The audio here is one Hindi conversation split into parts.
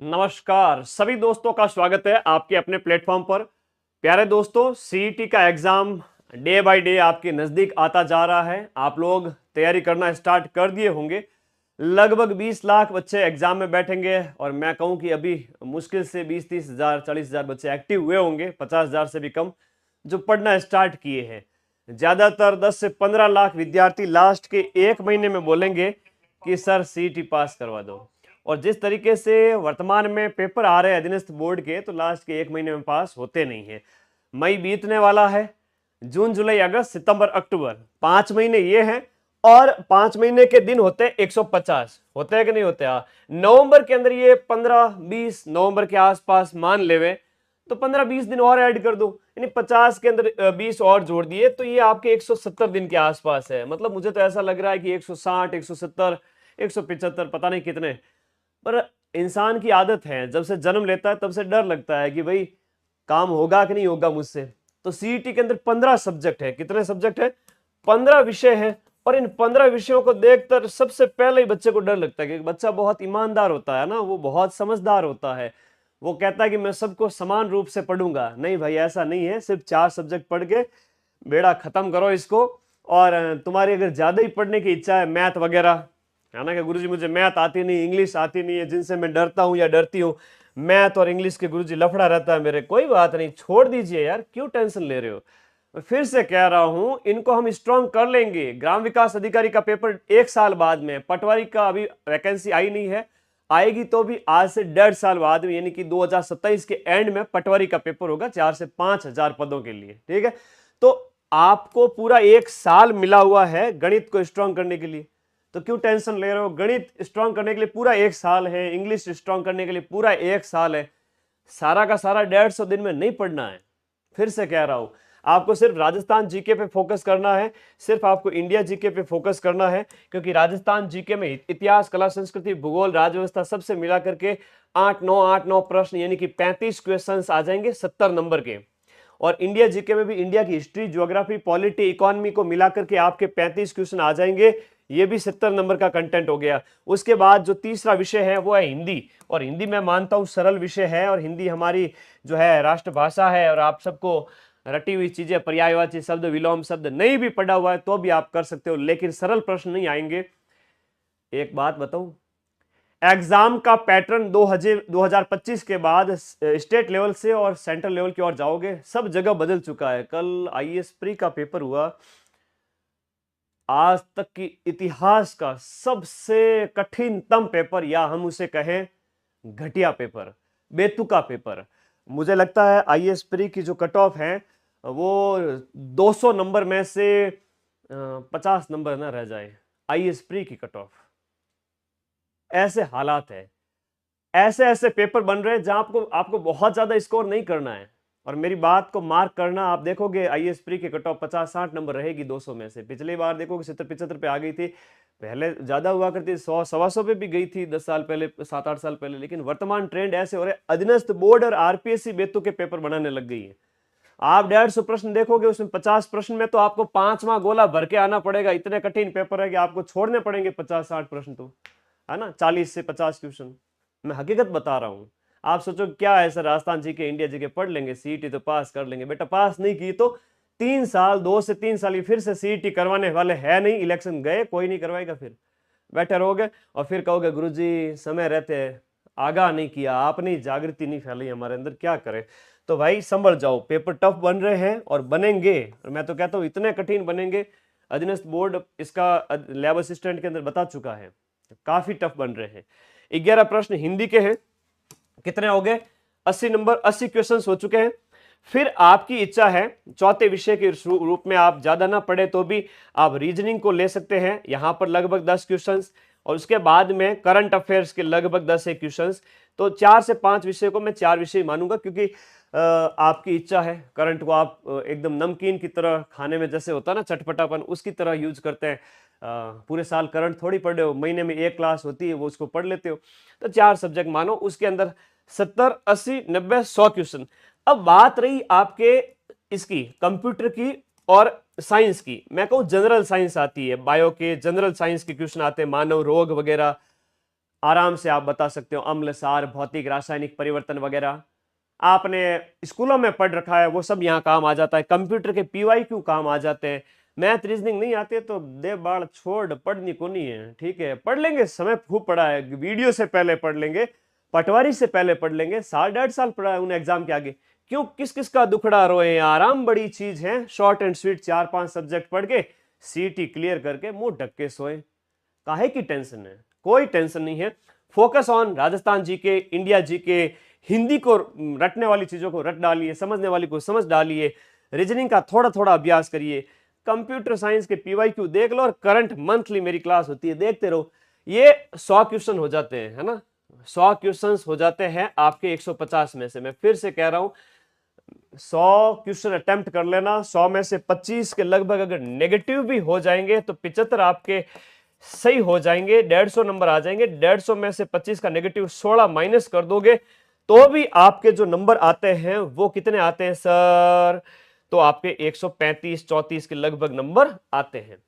नमस्कार सभी दोस्तों का स्वागत है आपके अपने प्लेटफॉर्म पर। प्यारे दोस्तों, सीईटी का एग्जाम डे बाय डे आपके नज़दीक आता जा रहा है। आप लोग तैयारी करना स्टार्ट कर दिए होंगे। लगभग 20 लाख बच्चे एग्जाम में बैठेंगे और मैं कहूं कि अभी मुश्किल से 20-30 हज़ार 40 हज़ार बच्चे एक्टिव हुए होंगे, 50 हज़ार से भी कम जो पढ़ना स्टार्ट किए हैं। ज़्यादातर 10 से 15 लाख विद्यार्थी लास्ट के एक महीने में बोलेंगे कि सर सीईटी पास करवा दो। और जिस तरीके से वर्तमान में पेपर आ रहे हैं अधीनस्थ बोर्ड के, तो लास्ट के एक महीने में पास होते नहीं है। मई बीतने वाला है, जून जुलाई अगस्त सितंबर अक्टूबर 5 महीने ये हैं और 5 महीने के दिन होते हैं 150 होते हैं कि नहीं होते। हाँ, नवंबर के अंदर ये 15-20 नवंबर के आसपास मान लेवे तो 15-20 दिन और ऐड कर दो, यानी 50 के अंदर 20 और जोड़ दिए तो ये आपके 170 दिन के आसपास है। मतलब मुझे तो ऐसा लग रहा है कि 160, 170, 175 पता नहीं कितने। पर इंसान की आदत है, जब से जन्म लेता है तब से डर लगता है कि भाई काम होगा कि नहीं होगा मुझसे। तो सीईटी के अंदर 15 सब्जेक्ट है। कितने सब्जेक्ट है? 15 विषय है। और इन 15 विषयों को देखकर सबसे पहले ही बच्चे को डर लगता है कि बच्चा बहुत ईमानदार होता है ना, वो बहुत समझदार होता है। वो कहता है कि मैं सबको समान रूप से पढ़ूंगा। नहीं भाई, ऐसा नहीं है। सिर्फ 4 सब्जेक्ट पढ़ के बेड़ा खत्म करो इसको। और तुम्हारी अगर ज्यादा ही पढ़ने की इच्छा है, मैथ वगैरह है ना, कि गुरुजी मुझे मैथ आती नहीं, इंग्लिश आती नहीं है, जिनसे मैं डरता हूं या डरती हूं, मैथ और इंग्लिश के गुरुजी लफड़ा रहता है मेरे, कोई बात नहीं, छोड़ दीजिए यार, क्यों टेंशन ले रहे हो। मैं फिर से कह रहा हूं, इनको हम स्ट्रांग कर लेंगे। ग्राम विकास अधिकारी का पेपर 1 साल बाद में, पटवारी का अभी वैकेंसी आई नहीं है, आएगी तो भी आज से 1.5 साल बाद में, यानी कि 2027 के एंड में पटवारी का पेपर होगा 4 से 5 हजार पदों के लिए। ठीक है, तो आपको पूरा 1 साल मिला हुआ है गणित को स्ट्रांग करने के लिए। तो क्यों टेंशन ले रहे हो? गणित स्ट्रांग करने के लिए पूरा 1 साल है, इंग्लिश स्ट्रांग करने के लिए पूरा 1 साल है। सारा का सारा 150 दिन में नहीं पढ़ना है। फिर से कह रहा हूं, आपको सिर्फ राजस्थान जीके पे फोकस करना है, सिर्फ आपको इंडिया जीके पे फोकस करना है। क्योंकि राजस्थान जीके में इतिहास, कला, संस्कृति, भूगोल, राज्य सबसे मिला करके 8-9 प्रश्न, यानी कि 35 क्वेश्चंस आ जाएंगे 70 नंबर के। और इंडिया जीके में भी इंडिया की हिस्ट्री, ज्योग्राफी, पॉलिटी, इकोनॉमी को मिलाकर के आपके 35 क्वेश्चन आ जाएंगे। ये भी 70 नंबर का कंटेंट हो गया। उसके बाद जो तीसरा विषय है वो है हिंदी। और हिंदी मैं मानता हूं सरल विषय है, और हिंदी हमारी जो है राष्ट्रभाषा है, और आप सबको रटी हुई चीजें, पर्यायवाची शब्द, विलोम शब्द नहीं भी पढ़ा हुआ है तो भी आप कर सकते हो, लेकिन सरल प्रश्न नहीं आएंगे। एक बात बताऊं, एग्जाम का पैटर्न 2025 के बाद स्टेट लेवल से और सेंट्रल लेवल की ओर जाओगे, सब जगह बदल चुका है। कल आईएएस प्री का पेपर हुआ, आज तक की इतिहास का सबसे कठिनतम पेपर, या हम उसे कहें घटिया पेपर, बेतुका पेपर। मुझे लगता है आईएएस प्री की जो कट ऑफ है वो 200 नंबर में से 50 नंबर ना रह जाए, आईएएस प्री की कट ऑफ। ऐसे हालात है, ऐसे ऐसे पेपर बन रहे हैं जहां आपको आपको बहुत ज्यादा स्कोर नहीं करना है। और मेरी बात को मार्क करना, आप देखोगे आईएएस प्री के कट ऑफ 50-60 नंबर रहेगी 200 में से। पिछली बार देखोगे 70-75 पे आ गई थी, पहले ज्यादा हुआ करती, 100-125 पे भी गई थी 10 साल पहले, 7-8 साल पहले। लेकिन वर्तमान ट्रेंड ऐसे हो रहे, अधीनस्थ बोर्ड और आरपीएससी बेतु के पेपर बनाने लग गई है। आप 150 प्रश्न देखोगे, उसमें 50 प्रश्न में तो आपको 5वां गोला भर के आना पड़ेगा। इतने कठिन पेपर है कि आपको छोड़ने पड़ेंगे 50-60 प्रश्न, तो है ना, 40 से 50 क्वेश्चन। मैं हकीकत बता रहा हूं। आप सोचो क्या है सर, राजस्थान जी के, इंडिया जी के पढ़ लेंगे, सीईटी तो पास कर लेंगे। बेटा पास नहीं की तो 3 साल, 2 से 3 साल फिर से सीईटी करवाने वाले है नहीं। इलेक्शन गए, कोई नहीं करवाएगा, फिर बैठे रहोगे और फिर कहोगे गुरुजी समय रहते आगाह नहीं किया आपने, जागृति नहीं फैलाई हमारे अंदर, क्या करें। तो भाई संभल जाओ, पेपर टफ बन रहे हैं और बनेंगे, और मैं तो कहता हूं इतने कठिन बनेंगे। अधीनस्थ बोर्ड इसका लैब असिस्टेंट के अंदर बता चुका है, काफी टफ बन रहे हैं। 11 प्रश्न हिंदी के हैं। कितने हो गए? 80 नंबर, 80 क्वेश्चंस हो चुके हैं। फिर आपकी इच्छा है चौथे विषय के रूप में, आप ज्यादा ना पढ़े तो भी आप रीजनिंग को ले सकते हैं, यहां पर लगभग 10 क्वेश्चंस, और उसके बाद में करंट अफेयर्स के लगभग 10 क्वेश्चंस। तो 4 से 5 विषय को मैं 4 विषय मानूंगा, क्योंकि आपकी इच्छा है। करंट को आप एकदम नमकीन की तरह खाने में जैसे होता है ना चटपटापन, उसकी तरह यूज करते हैं। पूरे साल करंट थोड़ी पढ़े हो, महीने में एक क्लास होती है वो उसको पढ़ लेते हो। तो 4 सब्जेक्ट मानो, उसके अंदर 70, 80, 90, 100 क्वेश्चन। अब बात रही आपके इसकी कंप्यूटर की और साइंस की। मैं कहूं जनरल साइंस आती है, बायो के जनरल साइंस के क्वेश्चन आते हैं, मानव रोग वगैरह। आराम से आप बता सकते हो, अम्ल, सार, भौतिक, रासायनिक परिवर्तन वगैरह आपने स्कूलों में पढ़ रखा है, वो सब यहाँ काम आ जाता है। कंप्यूटर के PYQ काम आ जाते हैं। मैथ रीजनिंग नहीं आते तो दे बाढ़ छोड़, पढ़नी को नहीं है, ठीक है, पढ़ लेंगे, समय खूब पड़ा है, वीडियो से पहले पढ़ लेंगे, पटवारी से पहले पढ़ लेंगे, 1.5 साल पढ़ा है उन एग्जाम के आगे। क्यों किस किस का दुखड़ा रोए, आराम बड़ी चीज है, शॉर्ट एंड स्वीट 4-5 सब्जेक्ट पढ़ के CT क्लियर करके मुंह ढक के सोए। काहे की टेंशन है, कोई टेंशन नहीं है। Focus on Rajasthan GK, India GK, Hindi को रटने वाली चीजों को रट डालिए, समझने वाली को समझ डालिए, रीजनिंग का थोड़ा थोड़ा अभ्यास करिए, कंप्यूटर साइंस के PYQ देख लो, और करंट मंथली मेरी क्लास होती है, देखते रहो। ये 100 क्वेश्चन हो जाते हैं, है ना, 100 क्वेश्चन हो जाते हैं आपके 150 में से। मैं फिर से कह रहा हूं, 100 क्वेश्चन अटेम्प्ट कर लेना, 100 में से 25 के लगभग अगर नेगेटिव भी हो जाएंगे तो 75 आपके सही हो जाएंगे, 150 नंबर आ जाएंगे। 150 में से 25 का नेगेटिव 16 माइनस कर दोगे तो भी आपके जो नंबर आते हैं वो कितने आते हैं सर, तो आपके 135-34 के लगभग नंबर आते हैं।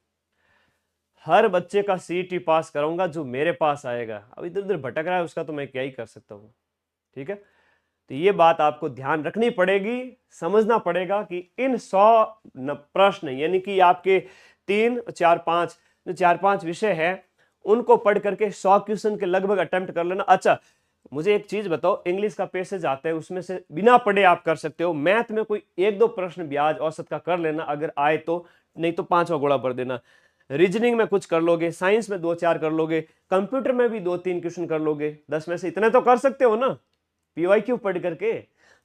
हर बच्चे का CET पास कराऊंगा जो मेरे पास आएगा। अब इधर उधर भटक रहा है उसका तो मैं क्या ही कर सकता हूँ, ठीक है। तो ये बात आपको ध्यान रखनी पड़ेगी, समझना पड़ेगा कि इन 100 प्रश्न, यानी कि आपके 3, 4, 5 जो 4-5 विषय है उनको पढ़ करके 100 क्वेश्चन के लगभग अटेम्प्ट कर लेना। अच्छा मुझे एक चीज बताओ, इंग्लिश का पैसेज आता है, उसमें से बिना पढ़े आप कर सकते हो। मैथ में कोई 1-2 प्रश्न ब्याज औसत का कर लेना अगर आए तो, नहीं तो 5वां घोड़ा भर देना। रीजनिंग में कुछ कर लोगे, साइंस में 2-4 कर लोगे, कंप्यूटर में भी 2-3 क्वेश्चन कर लोगे, 10 में से इतने तो कर सकते हो ना PYQ पढ़ करके।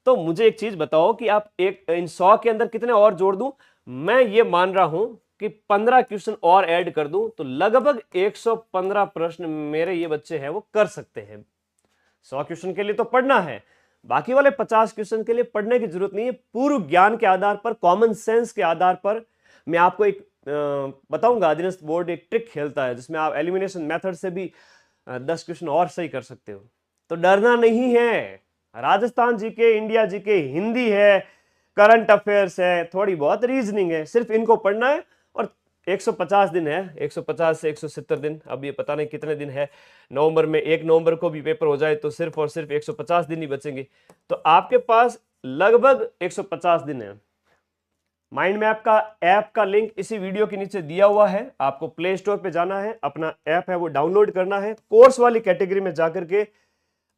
तो मुझे एक चीज बताओ कि आप इन 100 के अंदर कितने और जोड़ दूं। मैं ये मान रहा हूं कि 15 क्वेश्चन और ऐड कर दूं तो लगभग 115 प्रश्न मेरे ये बच्चे हैं वो कर सकते हैं। 100 क्वेश्चन के लिए तो पढ़ना है, बाकी वाले 50 क्वेश्चन के लिए पढ़ने की जरूरत नहीं है। पूर्व ज्ञान के आधार पर, कॉमन सेंस के आधार पर मैं आपको एक बताऊंगा। अधीनस्थ बोर्ड एक ट्रिक खेलता है जिसमें आप एलिमिनेशन मेथड से भी 10 क्वेश्चन और सही कर सकते हो। तो डरना नहीं है। Rajasthan GK, India GK, Hindi है, करंट अफेयर्स है, थोड़ी बहुत रीजनिंग है, सिर्फ इनको पढ़ना है। और 150 दिन है, 150 से 170 दिन, अब ये पता नहीं कितने दिन है। नवंबर में 1 नवंबर को भी पेपर हो जाए तो सिर्फ और सिर्फ 150 दिन ही बचेंगे। तो आपके पास लगभग 150 दिन है। माइंड मैप का ऐप का लिंक इसी वीडियो के नीचे दिया हुआ है। आपको प्ले स्टोर पे जाना है, अपना ऐप है वो डाउनलोड करना है, कोर्स वाली कैटेगरी में जाकर के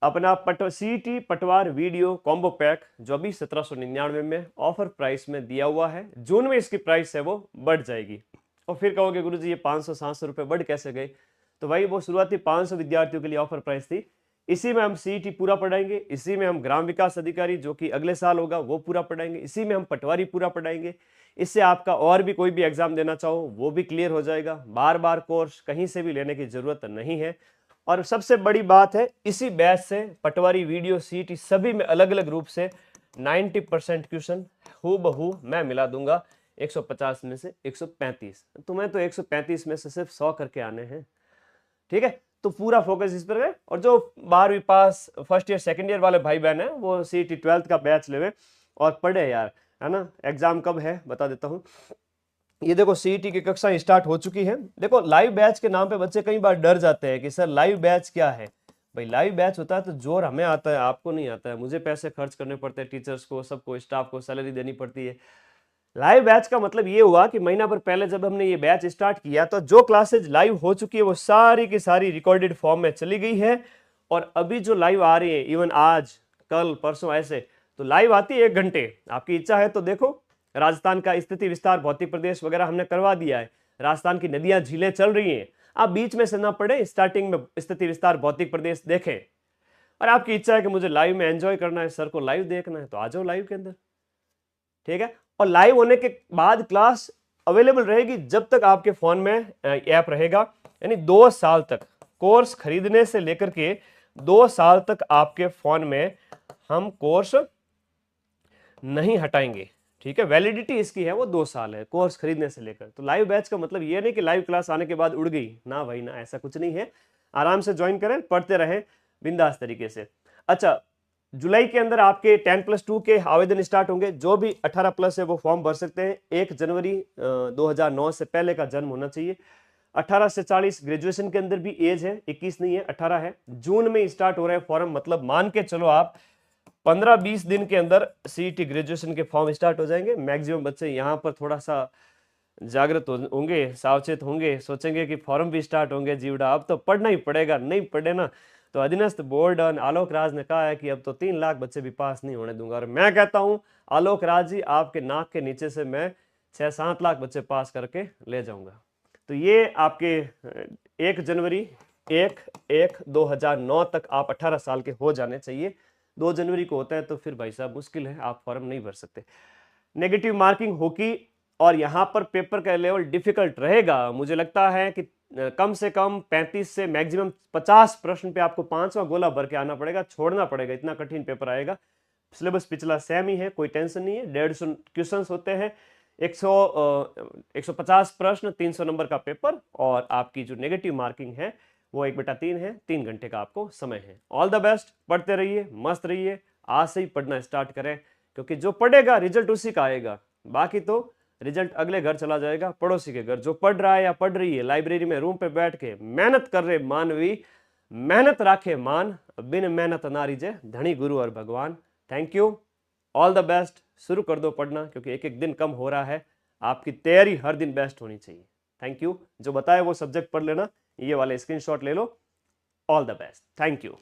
अपना CET पटवार वीडियो कॉम्बो पैक जो अभी 1799 में ऑफर प्राइस में दिया हुआ है, जून में इसकी प्राइस है वो बढ़ जाएगी। और फिर कहोगे गुरुजी ये 500-700 रुपए बढ़ कैसे गए। तो भाई वो शुरुआती 500 विद्यार्थियों के लिए ऑफर प्राइस थी। इसी में हम CET पूरा पढ़ाएंगे, इसी में हम ग्राम विकास अधिकारी जो कि अगले साल होगा वो पूरा पढ़ाएंगे, इसी में हम पटवारी पूरा पढ़ाएंगे। इससे आपका और भी कोई भी एग्जाम देना चाहो वो भी क्लियर हो जाएगा। बार बार कोर्स कहीं से भी लेने की जरूरत नहीं है। और सबसे बड़ी बात है, इसी बैच से पटवारी वीडियो CET सभी में अलग अलग रूप से 90% क्वेश्चन हूबहू मैं मिला दूंगा। 150 में से 135, तुम्हें तो 135 में से सिर्फ 100 करके आने हैं, ठीक है। तो पूरा फोकस इस पर है। और जो 12वीं पास, फर्स्ट ईयर, सेकंड ईयर वाले भाई बहन है वो CET 12th का बैच लेवे और पढ़े यार, है ना। एग्जाम कब है बता देता हूँ। ये देखो CET की कक्षाएं स्टार्ट हो चुकी है। देखो लाइव बैच के नाम पे बच्चे कई बार डर जाते हैं कि सर लाइव बैच क्या है। भाई लाइव बैच होता है तो जोर हमें आता है, आपको नहीं आता है। मुझे पैसे खर्च करने पड़ते हैं, टीचर्स को, सबको, स्टाफ को सैलरी देनी पड़ती है। लाइव बैच का मतलब ये हुआ कि महीना भर पहले जब हमने ये बैच स्टार्ट किया तो जो क्लासेज लाइव हो चुकी है वो सारी की सारी रिकॉर्डेड फॉर्म में चली गई है। और अभी जो लाइव आ रही है, इवन आज, कल, परसों, ऐसे तो लाइव आती है 1 घंटे। आपकी इच्छा है तो देखो, राजस्थान का स्थिति विस्तार, भौतिक प्रदेश वगैरह हमने करवा दिया है। राजस्थान की नदियां, झीलें चल रही हैं। आप बीच में से ना पढ़े, स्टार्टिंग में स्थिति विस्तार, भौतिक प्रदेश देखें। और आपकी इच्छा है कि मुझे लाइव में एंजॉय करना है, सर को लाइव देखना है, तो आ जाओ लाइव के अंदर, ठीक है। और लाइव होने के बाद क्लास अवेलेबल रहेगी जब तक आपके फोन में ऐप रहेगा, यानी 2 साल तक। कोर्स खरीदने से लेकर के 2 साल तक आपके फोन में हम कोर्स नहीं हटाएंगे, ठीक है। वैलिडिटी इसकी है वो 2 साल है, कोर्स खरीदने से लेकर। तो लाइव बैच का मतलब ये नहीं कि लाइव क्लास आने के बाद उड़ गई, ना भाई ना, ऐसा कुछ नहीं है। आराम से ज्वाइन करें, पढ़ते रहें बिंदास तरीके से। अच्छा, जुलाई के अंदर आपके 10+2 के आवेदन स्टार्ट होंगे। जो भी 18+ है वो फॉर्म भर सकते हैं। 1 जनवरी 2009 से पहले का जन्म होना चाहिए। 18 से 40 ग्रेजुएशन के अंदर भी एज है, 21 नहीं है 18 है। जून में स्टार्ट हो रहा है फॉर्म, मतलब मान के चलो आप 15-20 दिन के अंदर सीईटी ग्रेजुएशन के फॉर्म स्टार्ट हो जाएंगे। मैक्सिमम बच्चे यहाँ पर थोड़ा सा जागृत होंगे, सावचेत होंगे, सोचेंगे कि फॉर्म भी स्टार्ट होंगे, जीवड़ा अब तो पढ़ना ही पड़ेगा, नहीं पढ़े ना तो अधीनस्थ बोर्ड आलोक राज ने कहा है कि अब तो 3 लाख बच्चे भी पास नहीं होने दूंगा। और मैं कहता हूं आलोक राज जी, आपके नाक के नीचे से मैं 6-7 लाख बच्चे पास करके ले जाऊंगा। तो ये आपके 1 जनवरी 1/1/2009 तक आप 18 साल के हो जाने चाहिए। 2 जनवरी को होता है तो फिर भाई साहब मुश्किल है, आप फॉर्म नहीं भर सकते। नेगेटिव मार्किंग होगी और यहाँ पर पेपर का लेवल डिफिकल्ट रहेगा। मुझे लगता है कि कम से कम 35 से मैक्सिमम 50 प्रश्न पे आपको 5वां गोला भर के आना पड़ेगा, छोड़ना पड़ेगा, इतना कठिन पेपर आएगा। सिलेबस पिछला सेम ही है, कोई टेंशन नहीं है। 150 क्वेश्चन होते हैं, 150 प्रश्न, 300 नंबर का पेपर, और आपकी जो नेगेटिव मार्किंग है वो 1/3 है। 3 घंटे का आपको समय है। ऑल द बेस्ट, पढ़ते रहिए, मस्त रहिए, आज से ही पढ़ना स्टार्ट करें, क्योंकि जो पढ़ेगा रिजल्ट उसी का आएगा, बाकी तो रिजल्ट अगले घर चला जाएगा, पड़ोसी के घर। जो पढ़ रहा है या पढ़ रही है लाइब्रेरी में रूम पे बैठ के मेहनत कर रहे मानवी, मेहनत राखे मान, बिन मेहनत ना रिजे धनी गुरु और भगवान। Thank you, all the best. शुरू कर दो पढ़ना, क्योंकि एक एक दिन कम हो रहा है, आपकी तैयारी हर दिन बेस्ट होनी चाहिए। Thank you. जो बताया वो सब्जेक्ट पढ़ लेना, ये वाले स्क्रीनशॉट ले लो। All the best, thank you.